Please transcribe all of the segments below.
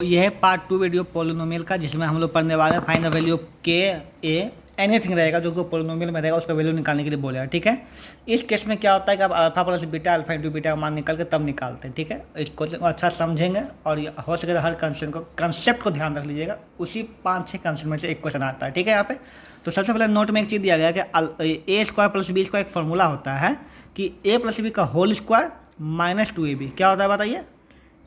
तो यह है पार्ट 2 वीडियो पोलिनोमियल का, जिसमें हम लोग पढ़ने वाले हैं फाइंड द वैल्यू ऑफ के ए एनीथिंग रहेगा जो कि पोलिनोमियल में रहेगा, उसका वैल्यू निकालने के लिए बोलेगा। ठीक है, इस केस में क्या होता है कि आप alpha plus beta alpha into beta का मान निकाल के तब निकालते हैं। ठीक है, इसको अच्छा समझेंगे और हो सके तो हर कंसेप्ट को ध्यान रख लीजिएगा। उसी 5-6 कंसेप्ट में से एक क्वेश्चन आता है। ठीक है, यहाँ पे तो सबसे पहले नोट में एक चीज़ दिया गया कि A square plus B square एक फॉर्मूला होता है कि ए प्लस बी का होल स्क्वायर माइनस 2ab क्या होता है बताइए।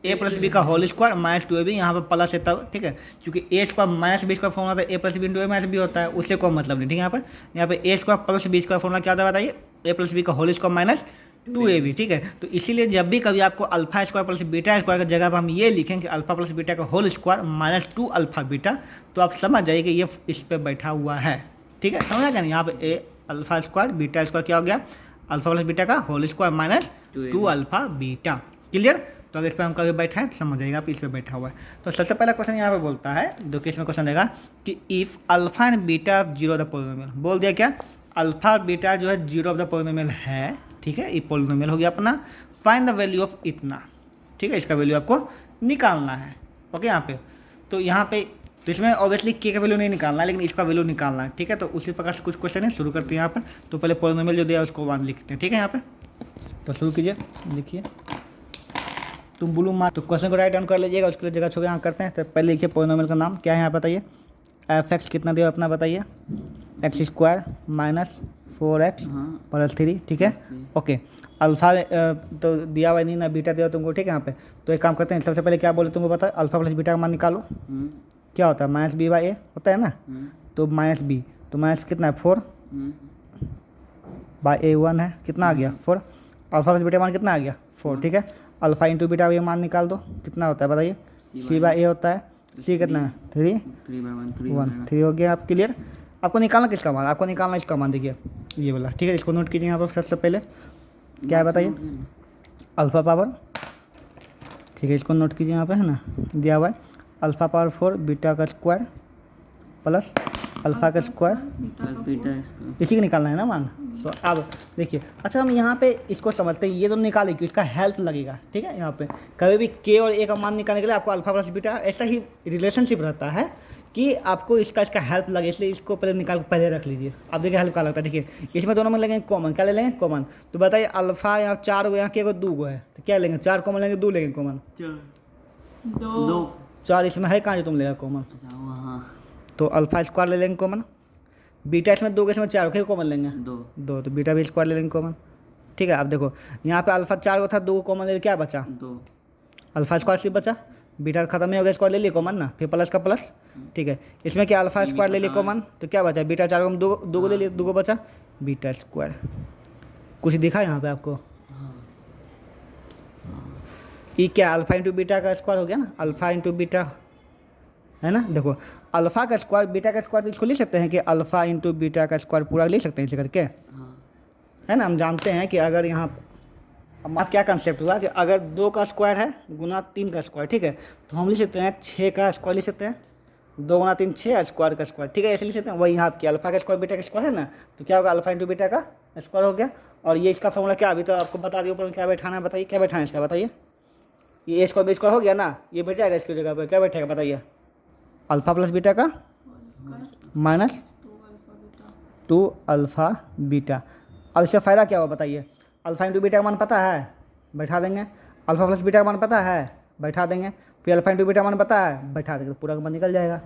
ए प्लस बी का होल स्क्वायर माइनस 2ab, यहाँ पर प्लस है तब। ठीक है, क्योंकि A square minus B square formula था, A plus B into A minus B होता है, उससे कोई मतलब नहीं। ठीक है, यहाँ पे A square plus B square formula क्या होता है बताइए, ए प्लस बी का होल स्क्वायर माइनस 2ab। ठीक है, तो इसीलिए जब भी कभी आपको alpha square plus beta square की जगह पर हम ये लिखें कि अल्फा प्लस बीटा का whole square minus 2 alpha beta, तो आप समझ जाइए कि ये इस पर बैठा हुआ है। ठीक है, समझा क्या नहीं, यहाँ पे a alpha square beta square क्या हो गया, अल्फा प्लस बीटा का whole square minus 2 alpha beta. Clear, तो अगर इस पर हम कभी बैठा है तो समझ जाएगा आप इस पर बैठा हुआ है। तो सबसे पहला क्वेश्चन यहाँ पे बोलता है, दो केस में क्वेश्चन देगा कि if alpha and beta zero of the polynomial, बोल दिया क्या अल्फा बीटा जो है जीरो ऑफ द पोलिनोमियल है। ठीक है, ये पोलिनोमियल हो गया अपना, फाइंड द वैल्यू ऑफ इतना। ठीक है, इसका वैल्यू आपको निकालना है। ओके, यहाँ पे तो यहाँ पे तो इसमें ऑब्वियसली के का वैल्यू नहीं निकालना है, लेकिन इसका वैल्यू निकालना है। ठीक है, तो उसी प्रकार से कुछ क्वेश्चन है, शुरू करते हैं यहाँ पर। तो पहले पोलिनोमियल जो दिया उसको 1 लिखते हैं। ठीक है, यहाँ पे तो शुरू कीजिए, लिखिए तुम ब्लू मार्क। तो क्वेश्चन को राइट डाउन कर लीजिएगा, उसके लिए जगह छोड़ यहाँ करते हैं। तो पहले लिखिए पोलिनोमियल का नाम क्या है यहाँ बताइए, एफ एक्स कितना दिया अपना बताइए, x square minus 4x plus 3। ठीक है, ओके, अल्फा तो दिया हुआ नहीं ना, बीटा दिया तुमको। ठीक है, यहाँ पे तो एक काम करते हैं, सबसे पहले क्या बोले तुमको पता है, अल्फा प्लस बीटा का मान निकालो। क्या होता है माइनस बी बाई ए होता है ना, तो माइनस बी, तो माइनस कितना है 4 बाई ए 1 है, कितना आ गया 4। अल्फा प्लस बीटा मान कितना आ गया 4। ठीक है, अल्फा इंटू बीटा ये मान निकाल दो, कितना होता है बताइए, सी बाई ए होता है, सी कितना है 3 हो गया। आप क्लियर, आपको निकालना किसका मान, आपको निकालना इसका मान, देखिए ये वाला। ठीक है, इसको नोट कीजिए यहाँ पर सबसे पहले, क्या है बताइए अल्फा पावर। ठीक है, इसको नोट कीजिए यहाँ पे है ना, दिया हुआ है अल्फा पावर 4 बीटा का स्क्वायर प्लस अल्फा का स्क्वायर प्लस बीटा, इसी का निकालना है ना मान। सो अब देखिए, अच्छा हम यहाँ पे इसको समझते हैं, ये तो निकाले क्यों, इसका हेल्प लगेगा। ठीक है, यहाँ पे कभी भी के और ए का मान निकालने के लिए आपको अल्फा प्लस बीटा ऐसा ही रिलेशनशिप रहता है कि आपको इसका हेल्प लगे, इसलिए इसको पहले निकाल के पहले रख लीजिए। अब देखिए हेल्प क्या लगता है, देखिए इसमें दोनों में लेंगे कॉमन, क्या ले लेंगे कॉमन। तो बताइए अल्फा यहाँ 4 गो, यहाँ के 2 गो है, तो क्या लेंगे 4 कॉमन लेंगे, 2 लेंगे कॉमन, 2 4 इसमें है कहाँ जो तुम लेगा कॉमन, तो अल्फा स्क्वायर ले लेंगे कॉमन, बीटा इसमें 2 के इसमें 4 के कॉमन लेंगे 2, तो बीटा भी स्क्वायर ले लेंगे कॉमन। ठीक है, अब देखो यहाँ पे अल्फा 4 को था, 2 को कॉमन ले, क्या बचा 2, अल्फा स्क्वायर सिर्फ बचा, बीटा खत्म ही हो गया, स्क्वायर ले लिए कॉमन ना, फिर प्लस का प्लस। ठीक है, इसमें क्या अल्फा स्क्वायर ले लिए कॉमन, तो क्या बचा बीटा 4 को 2 को ले लिए, 2 को बचा बीटा स्क्वायर। कुछ दिखा यहाँ पे आपको, ये क्या अल्फा इंटू बीटा का स्क्वायर हो गया ना, अल्फा इंटू बीटा है ना। देखो अल्फा का स्क्वायर बीटा का स्क्वायर, तो इसको लिख सकते हैं कि अल्फा इंटू बीटा का स्क्वायर पूरा लिख सकते हैं इसे करके, है ना। हम जानते हैं कि अगर यहाँ अब क्या कंसेप्ट हुआ कि अगर 2 का स्क्वायर है गुना 3 का स्क्वायर, ठीक है, तो हम लिख सकते हैं 6 का स्क्वायर लिख सकते हैं, 2 गुना 3 6 स्क्वायर का स्क्वायर। ठीक है, ऐसे लिख सकते हैं। वही यहाँ आपकी अल्फा का स्क्वायर बीटा का स्क्वायर है ना, तो क्या होगा अल्फा इंटू बीटा का स्क्वायर हो गया। और ये इसका फॉर्मूला क्या, अभी तो आपको बता दिया ऊपर में क्या बैठाना है, बताइए क्या बैठाना है इसका बताइए। ये स्क्वायर बी स्क्वायर हो गया ना, ये बैठ जाएगा इसकी जगह पर, क्या बैठेगा बताइए अल्फा प्लस बीटा का माइनस 2 अल्फा बीटा। अब इससे फ़ायदा क्या हुआ बताइए, अल्फा इंटू बीटा का मान पता है, बैठा देंगे, अल्फा प्लस बीटा का मान पता है, बैठा देंगे, फिर अल्फा इंटू बीटा मान पता है, बैठा देंगे, तो पूरा का मान निकल जाएगा।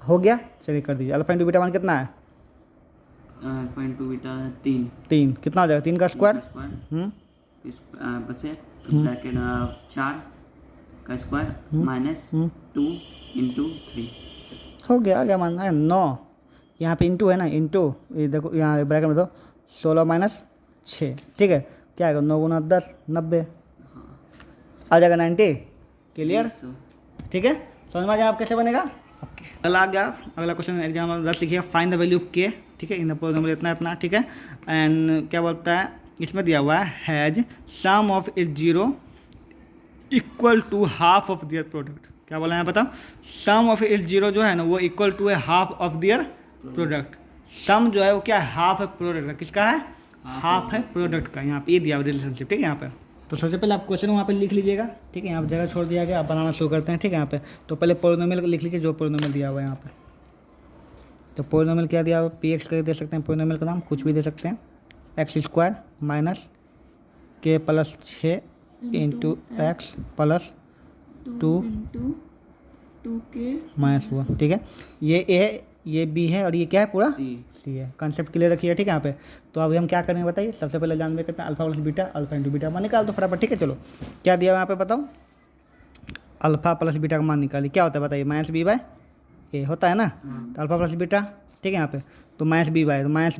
हो गया, चलिए कर दीजिए। अल्फा इंटू बीटा मान कितना है, अल्फा इंटू बीटा 3 कितना हो जाएगा, 3 का स्क्वायर बचे ब्रैकेट 4 का स्क्वायर माइनस 2 इंटू 3 हो गया। क्या मानना है 9, यहाँ पे इंटू है ना, इंटू ये देखो यहाँ ब्रैकेट में दो 16 माइनस 6। ठीक है, क्या आएगा 9 गुना 10 90, आ जाएगा 90। क्लियर, ठीक है, समझ में आ जाए आप कैसे बनेगा। ओके, अगला आ गया, अगला क्वेश्चन एग्जाम 10 लिखिए, फाइंड द वैल्यू ऑफ के। ठीक है, इन द पोलिनोमियल इतना, ठीक है, एंड क्या बोलता है इसमें दिया हुआ है has sum of is 0 equal to half of their product. क्या बोला है बताओ, सम ऑफ इज 0 जो है ना वो इक्वल टू है हाफ ऑफ दियर प्रोडक्ट। सम जो है वो क्या है, हाफ है प्रोडक्ट का, किसका है, हाफ है प्रोडक्ट का। यहाँ पे ये दिया हुआ रिलेशनशिप, ठीक है, यहाँ पर तो सबसे पहले आप क्वेश्चन वहाँ पे लिख लीजिएगा, ठीक है। यहाँ पे जगह छोड़ दिया गया, आप बनाना शुरू करते हैं, ठीक है। यहाँ पे तो पहले पोलिनोमियल लिख लीजिए, जो पोलिनोमियल दिया हुआ है यहाँ पे। तो पोलिनोमियल क्या दिया हुआ, पी एक्स करके दे सकते हैं, पोलिनोमियल का नाम कुछ भी दे सकते हैं, X square minus K plus 6 into X plus 2 two K minus 1, ठीक है। ये ए है, ये बी है और ये क्या है पूरा सी सी है। कंसेप्ट क्लियर रखिए, ठीक है। यहाँ पे तो अभी हम क्या करेंगे बताइए। सबसे पहले जानवे करते हैं alpha plus beta, alpha into beta मान निकाल दो फटाफट, ठीक है। चलो क्या दिया हुआ यहाँ पे बताओ, अल्फा प्लस बीटा का मान निकालिए, क्या होता है बताइए, माइनस बी बाय ए होता है ना। तो अल्फा प्लस बीटा, ठीक है। यहाँ पे तो माइनस बी बाय, तो माइनस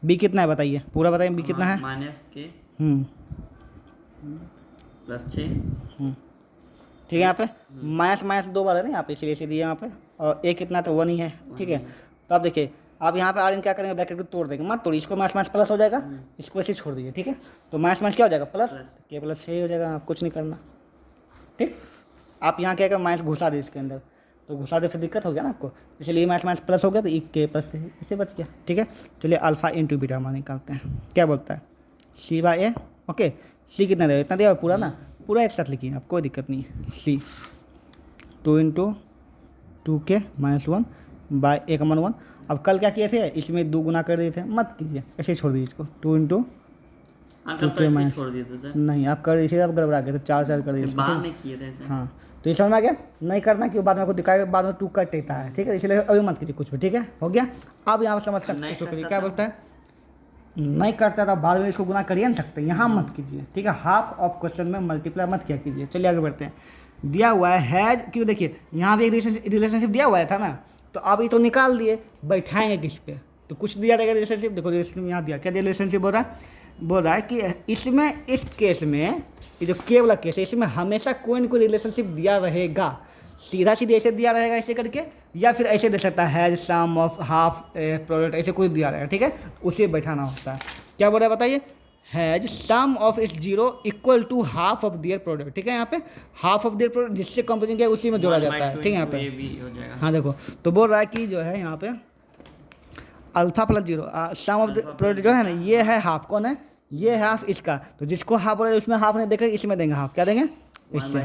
बी कितना है बताइए, पूरा बताइए बी कितना है। माइनस के प्लस 6, ठीक है। यहाँ पे माइनस माइनस 2 बार है ना यहाँ पे, इसलिए दिए यहाँ पे, और ए कितना तो 1 ही है, ठीक है। तो आप देखिए, आप यहाँ पे आर इन क्या करेंगे, ब्रैकेट को तोड़ देंगे, मत तोड़िए, इसको माइनस माइनस प्लस हो जाएगा, इसको ऐसे छोड़ दीजिए, ठीक है। तो माइनस माइनस क्या हो जाएगा प्लस, के प्लस 6 हो जाएगा, आप कुछ नहीं करना, ठीक। आप यहाँ क्या करें, माइनस घुसा दे इसके अंदर, तो घुसा दे फिर दिक्कत हो गया ना आपको, इसलिए माइनस माइनस प्लस हो गया, तो एक के प्लस इससे बच गया, ठीक है। चलिए अल्फा इंटू बीटा मान निकालते हैं, क्या बोलता है सी बाय ए, ओके। सी कितना देगा, इतना देगा पूरा ना, पूरा एक साथ लिखिए, आप कोई दिक्कत नहीं है। सी 2 इंटू 2 के माइनस 1 बाय ए का मान 1। अब कल क्या किए थे, इसमें 2 गुना कर दिए थे, मत कीजिए, ऐसे ही छोड़ दीजिए इसको, 2 इंटू तो माइनस छोड़ दिए थे सर, नहीं आप कर दीजिए, आप गड़बड़ा गए तो 4 कर दीजिए, बाद में किए थे सर। हाँ तो ये समझ में आ गया, नहीं करना क्यों, बाद में आपको दिखाएगा, बाद में 2 कट देता है, ठीक है। इसलिए अभी मत कीजिए कुछ भी, ठीक है, हो गया। अब यहाँ पर समझ सकते हैं, इसको करिए, क्या बोलता है, नहीं करता था बाद में इसको गुना करिए नहीं सकते, यहाँ मत कीजिए, ठीक है। हाफ ऑफ क्वेश्चन में मल्टीप्लाई मत किया कीजिए। चलिए आगे बढ़ते हैं। दिया हुआ है हैज, क्यों देखिए यहाँ भी एक रिलेशनशिप दिया हुआ था ना, तो अब ये तो निकाल दिए, बैठाएंगे किस पे, तो कुछ दिया रहेगा रिलेशनशिप, देखो रिलेशनशिप यहाँ दिया, क्या दिया रिलेशनशिप बोल रहा है कि इसमें, इस केस में, ये जो के वाला केस है, इसमें हमेशा कोई ना कोई रिलेशनशिप दिया रहेगा, सीधा सीधे ऐसे दिया रहेगा ऐसे करके, या फिर ऐसे दे सकता है has sum of half product, ऐसे कुछ दिया रहेगा, ठीक है। उसे बैठाना होता है, क्या बोल रहा है बताइए, has sum of its zero equal to half of their product, ठीक है। यहाँ पे हाफ ऑफ देयर प्रोडक्ट जिससे कंपेरिजन किया उसी में जोड़ा जाता है, ठीक है। यहाँ पे हाँ देखो, तो बोल रहा है कि जो है यहाँ पे alpha plus zero sum of the product जो है ना, ये है हाफ, कौन है, ये है हाफ इसका, तो जिसको हाफ बोला उसमें हाफ नहीं देकर इसमें देंगे हाफ, क्या देंगे इससे।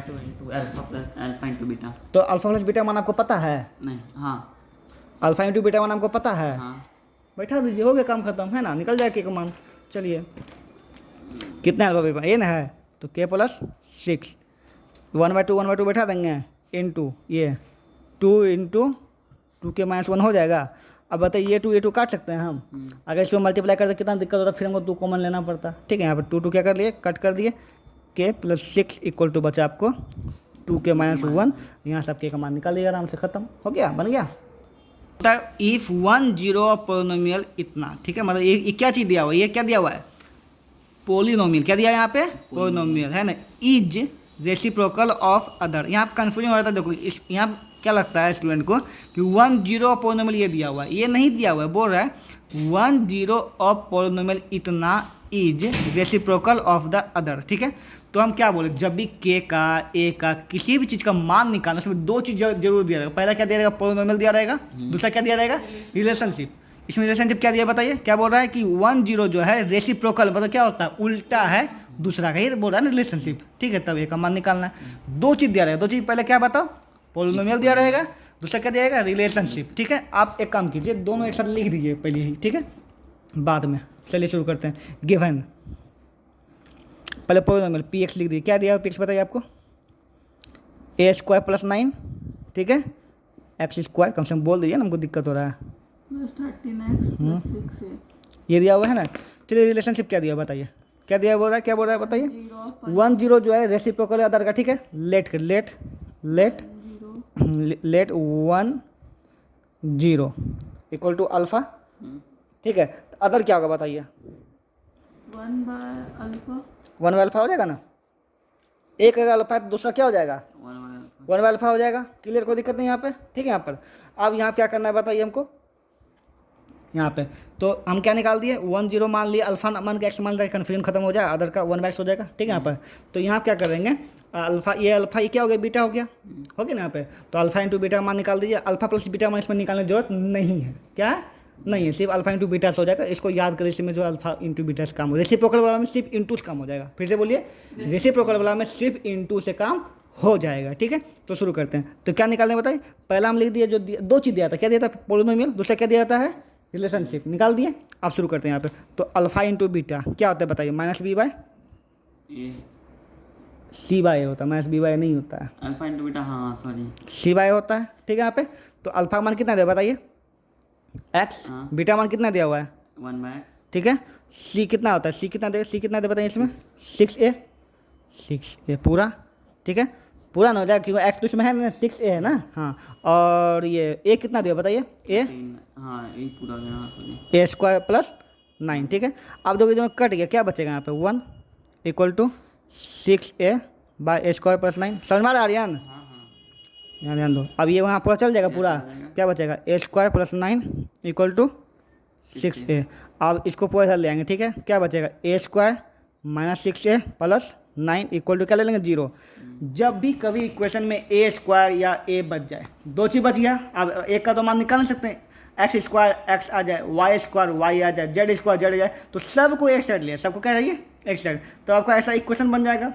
तो अल्फा प्लस बीटा मान आपको पता है, नहीं, हाँ अल्फा इंटू बीटा मान आपको पता है, हाँ बैठा दीजिए, हो गया काम खत्म, है ना, निकल जाए के का मान। चलिए कितना है अल्फा बीटा, ये ना है, तो के प्लस 6 1/2 बैठा देंगे, इंटू ये 2 इंटू 2 के माइनस 1 हो जाएगा। अब बताइए ये 2 काट सकते हैं हम, अगर इसमें मल्टीप्लाई करते कितना दिक्कत होता, फिर हमको 2 कॉमन लेना पड़ता, ठीक है। यहाँ पर 2 क्या कर लिए, कट कर दिए, के प्लस 6 इक्वल टू बचा आपको 2 के माइनस 1, यहाँ से आप के का मान निकाल लिया, आराम से खत्म हो गया, बन गया। इफ 1 0 पोलिनोमियल इतना, ठीक है, मतलब ये क्या चीज़ दिया हुआ है, ये क्या दिया हुआ है, पोलिनोमियल, क्या दिया है यहाँ पे, पोलिनोमियल है ना, इज रेसिप्रोकल ऑफ अदर। यहाँ कन्फ्यूजन हो रहा था, देखो इस यहाँ क्या लगता है स्टूडेंट को कि 1 0 पोलिनोमियल ये दिया हुआ है, ये नहीं दिया हुआ है, बोल रहा है 1 0 ऑफ पोलिनोमियल इतना is reciprocal of the other, ठीक है। तो हम क्या बोले, जब भी के का, ए का, किसी भी चीज़ का मान निकालना, उसमें 2 चीज़ जरूर दिया रहेगा, पहला क्या दिया रहेगा, पोलिनोमियल दिया रहेगा, दूसरा क्या दिया रहेगा, रिलेशनशिप। इसमें रिलेशनशिप क्या दिया बताइए, क्या बोल रहा है कि 1 0 जो है रेसिप्रोकल, मतलब क्या होता है, उल्टा है दूसरा का, ये बोल रहा है ना रिलेशनशिप, ठीक है। तब ए का मान निकालना है, 2 चीज़ दिया रहेगा, 2 चीज़ पहले क्या बताओ, पोलिनोमियल दिया रहेगा, दूसरा क्या दिया रहेगा, रिलेशनशिप, ठीक है। आप एक काम कीजिए, दोनों एक साथ लिख दीजिए पहले ही, ठीक है, बाद में। चलिए शुरू करते हैं। गिवन, पहले पोलिनोमियल पी एक्स लिख दीजिए, क्या दिया पी एक्स बताइए आपको, ए स्क्वायर प्लस 9, ठीक है, एक्स स्क्वायर, कम से कम बोल दीजिए ना, हमको दिक्कत हो रहा है, प्लस 13x प्लस 6 ये दिया हुआ है ना। चलिए रिलेशनशिप क्या दिया बताइए, क्या दिया बोल रहा है, क्या बोल रहा है बताइए, 1 0 जो है रेसिप्रोकल अदर का, ठीक है, लेट 1 0 इक्वल टू अल्फा, ठीक है। अदर क्या होगा बताइए, 1 बाय अल्फा, 1 बाय अल्फा हो जाएगा ना, एक अगर अल्फा है तो दूसरा क्या हो जाएगा, 1 बाय अल्फा हो जाएगा, क्लियर, कोई दिक्कत नहीं यहाँ पे, ठीक है। यहाँ पर अब यहाँ क्या करना है बताइए हमको, यहाँ पे तो हम क्या निकाल दिए, 1 0 मान लिए, अल्फा मान के एक्स मान लिया, कन्फ्यूजन खत्म हो जाए, अदर का 1 बाय एक्स हो जाएगा, ठीक है। यहाँ पर तो यहाँ क्या करेंगे, अल्फा ये क्या हो गया, बीटा हो गया, हो गया ना यहाँ पे, तो अल्फा इंटू बीटा मान निकाल दीजिए, अल्फा प्लस बीटा मान इसमें निकालने की जरूरत नहीं है, क्या है, नहीं है, सिर्फ अल्फा इंटू बीटा से हो जाएगा। इसको याद करें, इसमें जो अल्फा इंटू बीटा से काम हो, रेसिप्रोकल वाला में सिर्फ इंटू से काम हो जाएगा। फिर से बोलिए, रेसिप्रोकल वाला में सिर्फ इंटू से काम हो जाएगा। ठीक है, तो शुरू करते हैं। तो क्या निकालने बताइए। पहला हम लिख दिए, जो दो चीज़ दिया था, क्या दिया था, पोलिनोमियल। दूसरा क्या दिया जाता है, रिलेशनशिप, निकाल दिए। आप शुरू करते हैं यहाँ पे। तो अल्फा इंटू बीटा क्या होता है बताइए, माइनस बी बाय ए सी बाय होता है, माइनस बी बाय नहीं होता है, अल्फा इंटू बीटा, हाँ सॉरी, सी बाय होता है। ठीक है, यहाँ पे तो अल्फा मान कितना दिया बताइए, एक्स। हाँ। बीटा मान कितना दिया हुआ है, 1/x। ठीक है। सी कितना होता है, सी कितना दे, सी कितना दे बताइए इसमें, 6a, 6a पूरा। ठीक है, पूरा ना हो जाएगा क्योंकि एक्स तो इसमें है ना, 6a है ना। हाँ, और ये ए कितना दिया बताइए, ए, हाँ ए पूरा हो गया, हाँ सॉरी, ए स्क्वायर प्लस 9। ठीक है, अब देखो दोनों कट गया, क्या बचेगा यहाँ पे, 1 equal to 6a by A square plus 9। समझ में आ रहा है आर्यन, हाँ हाँ यहाँ ध्यान दो। अब ये वहाँ पूरा चल जाएगा पूरा, क्या बचेगा, A square plus 9 equal to 6a। अब इसको पूरा इधर ले आएंगे। ठीक है, क्या बचेगा, A square minus 6a plus 9 equal to क्या ले लेंगे, 0। जब भी कभी इक्वेशन में ए स्क्वायर या ए बच जाए, दो चीज़ बच गया। अब एक का तो मान निकाल नहीं सकते, एक्स स्क्वायर एक्स आ जाए, वाई स्क्वायर वाई आ जाए, जेड स्क्वायर जेड आ जाए, तो सबको एक साइड लिया, सबको क्या चाहिए, एक साइड। तो आपका ऐसा इक्वेशन बन जाएगा।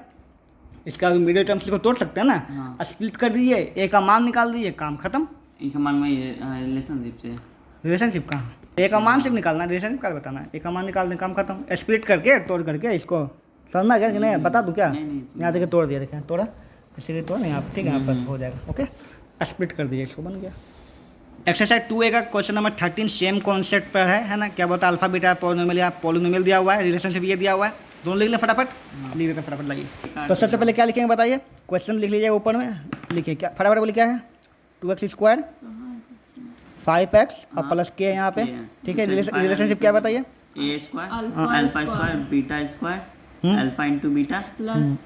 इसका मिडिल टर्म्स को तोड़ सकते हैं ना, हाँ। स्प्लिट कर दीजिए, ए का मान निकाल दीजिए, काम खत्म। इनका मान में रिलेशनशिप से, रिलेशनशिप का ए का मान सिर्फ निकालना है, रिलेशनशिप का बताना है। ए का मान निकाल दें, काम खत्म। स्प्लिट करके तोड़ करके इसको समझना क्या कि नहीं, बता दूँ क्या, नहीं, यहाँ देखिए तोड़ दिया, देखें तोड़ा, इसीलिए तोड़ा नहीं आप। ठीक है, यहाँ पर हो जाएगा। ओके, स्प्लिट कर दीजिए, इसको बन गया। एक्सरसाइज 2A का क्वेश्चन नंबर 13 सेम कॉन्सेप्ट पर है ना। क्या बोलता है, अल्फा बीटा पोलिनोमियल या पोलिनोमियल दिया हुआ है, रिलेशनशिप ये दिया हुआ है। दोनों लिख लें फटाफट, लिख देते हैं फटाफट, लगिए। तो सबसे पहले क्या लिखेंगे बताइए, क्वेश्चन लिख लीजिएगा ऊपर में, लिखिए क्या फटाफट बोलिए, क्या है, 2x स्क्वायर 5x और प्लस के यहाँ पे। ठीक है, रिलेशनशिप क्या बताइए, A square alpha alpha square beta square alpha into beta, plus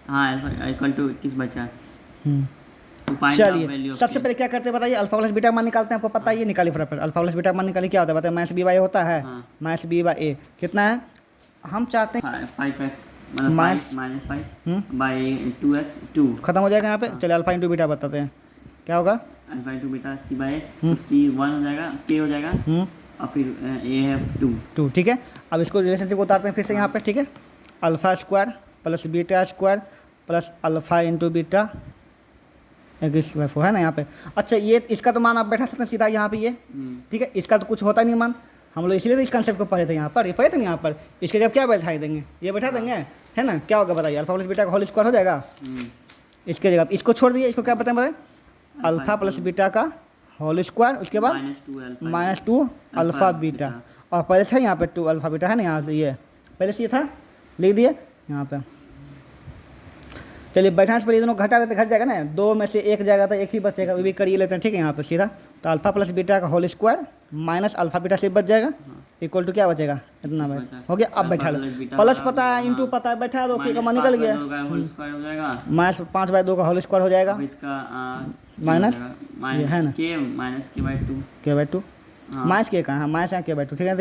हाँ अल्फा इक्वल टू 21 बचा। तो find the चलिए value of सबसे k। पहले क्या करते हैं बताइए, अल्फा प्लस बीटा मान निकालते हैं, आपको पता ही है, निकालिए फटाफट। अल्फा प्लस बीटा मान निकालिए, क्या होता है बताइए, माइनस बी बाई होता है, हाँ। माइनस बी बाई ए कितना है, हम चाहते हैं 5x मतलब माइनस- माइनस 5 बाई 2x 2 खत्म हो जाएगा यहाँ पे। चलिए अल्फा इंटू बीटा बताते हैं, क्या होगा, alpha into beta C by तो सी 1 हो जाएगा, के हो जाएगा और फिर ए है 2। 2। ठीक है, अब इसको रिलेशनशिप को उतारते हैं फिर से यहाँ पे। ठीक है, alpha square plus beta square plus alpha into beta 21/4 है ना यहाँ पे। अच्छा, ये इसका तो मान आप बैठा सकते हैं सीधा यहाँ पे ये। ठीक है, इसका तो कुछ होता नहीं मान, हम लोग इसलिए तो इस कंसेप्ट को पढ़े थे यहाँ पर, ये पढ़े थे ना यहाँ पर। इसके जब क्या बैठा देंगे, ये बैठा देंगे, है ना। क्या होगा बताइए, अल्फा प्लस बीटा का होल स्क्वायर हो जाएगा। इसके जगह इसको छोड़ दिए, इसको क्या बताएं अल्फा प्लस बीटा का होल स्क्वायर, उसके बाद -2 अल्फा बीटा, और पहले से यहाँ पे 2 अल्फा बीटा है ना, यहाँ से ये पहले से ये था, लिख दिए यहाँ पे। चलिए बैठाने से पहले दोनों घटा लेते, घट जाएगा ना, 2 में से 1 जाएगा तो 1 ही बचेगा, वो भी करिए लेते हैं। ठीक है, यहाँ पे सीधा तो अल्फा प्लस बीटा का whole square minus alpha beta से बच जाएगा, इक्वल टू क्या बचेगा, इतना हो गया। अब बैठा लो, प्लस पता है इंटू पता है, बैठा दो, के का मान निकल गया, माइनस 5/2 का होल स्क्वायर हो जाएगा, माइनस ये है ना k/2 माइनस के कहाँ, माइनस यहाँ k/2। ठीक है,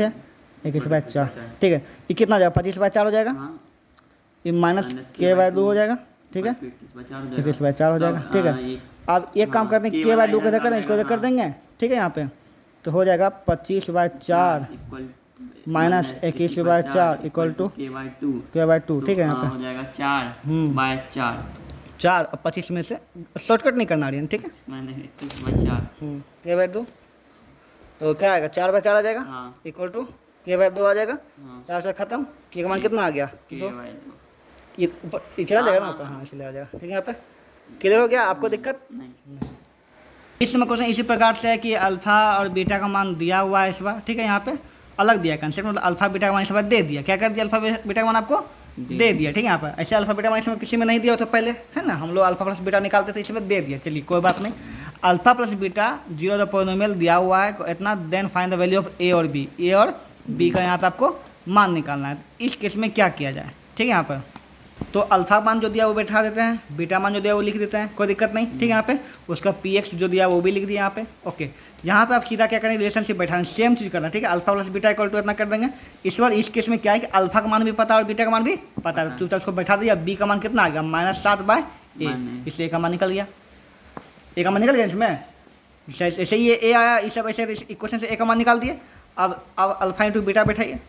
21/4। ठीक है, ये कितना हो जाएगा, 25/4 हो जाएगा, ये माइनस k/2 हो जाएगा। ठीक है, 21/4 हो जाएगा। ठीक है, अब एक काम करते हैं, k/2 को इधर कर दें, इसको इधर कर देंगे। ठीक है, यहाँ पे तो हो जाएगा 25/4 माइनस 21/4 इक्वल टू k/2। ठीक है, यहाँ पे हो जाएगा 4/4 4 और 25 में से शॉर्टकट नहीं करना रही है। ठीक है, मैंने 21/4 k/2 तो क्या आएगा, 4/4 आ जाएगा, हाँ। इक्वल टू k/2 आ जाएगा। हाँ। 4 से खत्म, k का मान कितना आ गया, 2। ये ऊपर ये चला जाएगा ना ऊपर, हाँ इसलिए आ जाएगा। ठीक है, यहाँ पे क्लियर हो गया, आपको दिक्कत नहीं। इस समय क्वेश्चन इसी प्रकार से है कि अल्फा और बीटा का मान दिया हुआ है इस बार। ठीक है, यहाँ पे अलग दिया कंसेप्ट, मतलब अल्फा बीटा का मान इस बार दे दिया, क्या कर दिया, अल्फा बीटा का मान आपको दे दिया। ठीक है, यहाँ पर ऐसे अल्फा बीटा मान इसमें किसी में नहीं दिया तो पहले, है ना, हम लोग अल्फा प्लस बीटा निकालते थे, इसमें दे दिया। चलिए कोई बात नहीं, alpha plus beta 0 the polynomial दिया हुआ है इतना, then find the value of A और बी, ए और बी का यहाँ पे आपको मान निकालना है। इस केस में क्या किया जाए, ठीक है, यहाँ पर तो अल्फा मान जो दिया वो बैठा देते हैं, बीटा मान जो दिया वो लिख देते हैं, कोई दिक्कत नहीं। ठीक है, यहाँ पे उसका px जो दिया वो भी लिख दिया यहाँ पे। ओके, यहाँ पे आप सीधा क्या करेंगे, रिलेशनशिप बैठाना, सेम चीज़ करना। ठीक है, alpha plus beta equal to इतना कर देंगे। इस बार इस केस में क्या है कि अल्फा का मान भी पता है और बीटा का मान भी पता है, चुपचाप उसको बैठा दिया। बी का मान कितना आ गया, -7/a, इसलिए ए का मान निकल गया, ए का मान निकल गया इसमें। ऐसे ये ए आया, इस सब ऐसे इक्वेशन से ए का मान निकाल दिए। अब अल्फा इंटू बीटा बैठाइए,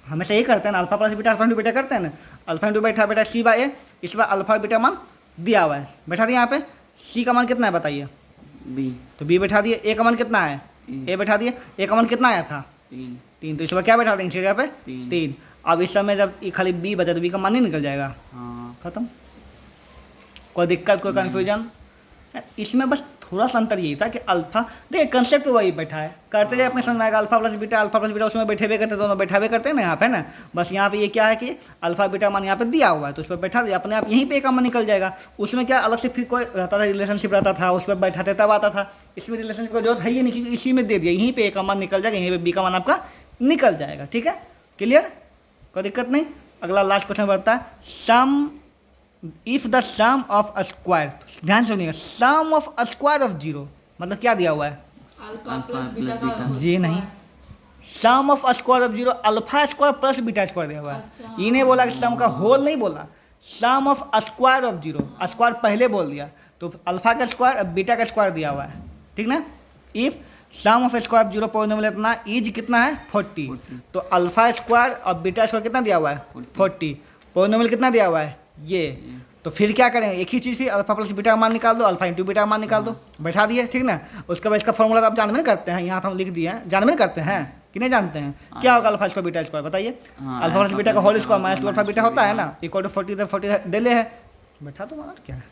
हमेशा यही करते हैं ना, alpha plus beta alpha into beta करते हैं ना। अल्फा इंटू बीटा बेटा सी बाय ए, इस बार अल्फा बीटा मान दिया हुआ है, बैठा दिया यहाँ पे। सी का मान कितना है बताइए, बी तो बी बैठा दिए। ए का मान कितना है, ए बैठा दिए। ए का मान कितना आया था, 3, तो इस बार क्या बैठा देंगे इसकी जगह पे, 3। अब इस समय जब ये खाली बी बचा तो बी का मान नहीं निकल जाएगा, हाँ खत्म। कोई दिक्कत कोई कन्फ्यूजन, इसमें बस थोड़ा सा अंतर यही था कि अल्फा, देखिए कंसेप्ट तो वही बैठा है, करते जाए अपने समझ में आएगा। अल्फा प्लस बीटा उसमें बैठे हुए करते, दोनों बैठा हुए करते हैं ना यहाँ पे ना। बस यहाँ पे ये क्या है कि अल्फा बीटा मान यहाँ पे दिया हुआ है, तो उस पर बैठा दिया, अपने आप यहीं पे एक मान निकल जाएगा। उसमें क्या अलग से फिर कोई रहता था, रिलेशनशिप रहता था, उस पर बैठाते तब आता था। इसमें रिलेशनशिप की जरूरत है ही नहीं, क्योंकि इसी में दे दिया, यहीं पे एक मान निकल जाएगा, यहीं पे बी का मान आपका निकल जाएगा। ठीक है, क्लियर, कोई दिक्कत नहीं। अगला लास्ट क्वेश्चन बढ़ता है, sum if the sum of a square, ध्यान से सुनिएगा, sum of a square of 0 मतलब क्या दिया हुआ है, अल्फा प्लस बीटा का जी नहीं, sum of square of 0 alpha square plus beta square दिया हुआ है। अच्छा। इन्हें बोला कि सम का होल नहीं बोला, सम ऑफ स्क्वायर ऑफ 0, स्क्वायर पहले बोल दिया, तो अल्फा का स्क्वायर और बीटा का स्क्वायर दिया हुआ है, ठीक ना। If sum of square of 0 polynomial इतना इज कितना है 40, तो अल्फा स्क्वायर और बीटा स्क्वायर कितना दिया हुआ है 40, पॉलिनोमियल कितना दिया हुआ है ये। तो फिर क्या करें, एक ही चीज़ से अल्फा प्लस बीटा का मान निकाल दो, अल्फा इंटू बीटा का मान निकाल दो, बैठा दिए, ठीक ना। उसके बाद इसका फॉर्मूला आप जानते करते हैं, यहाँ तो हम लिख दिए हैं, जानते करते हैं कि नहीं जानते हैं, क्या होगा अल्फा स्क्वायर बीटा स्क्वायर बताइए। अल्फा प्लस बीटा का whole square minus 2 alpha beta होता है ना, इक्वल टू 40, तो 40 डेले है, बैठा दो मान, क्या है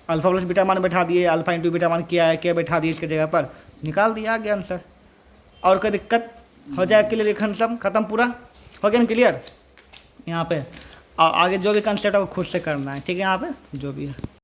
अल्फा प्लस बीटा मान बैठा दिए, अल्फा इंटू बीटा मान क्या है, क्या बैठा दिए इसके जगह पर, निकाल दिया, आ गया आंसर। और कोई दिक्कत हो जाए, क्लियर, सब खत्म, पूरा हो गया ना क्लियर। यहाँ पे आगे जो भी कंसेप्ट है वो खुद से करना है, ठीक है, यहाँ पे जो भी है।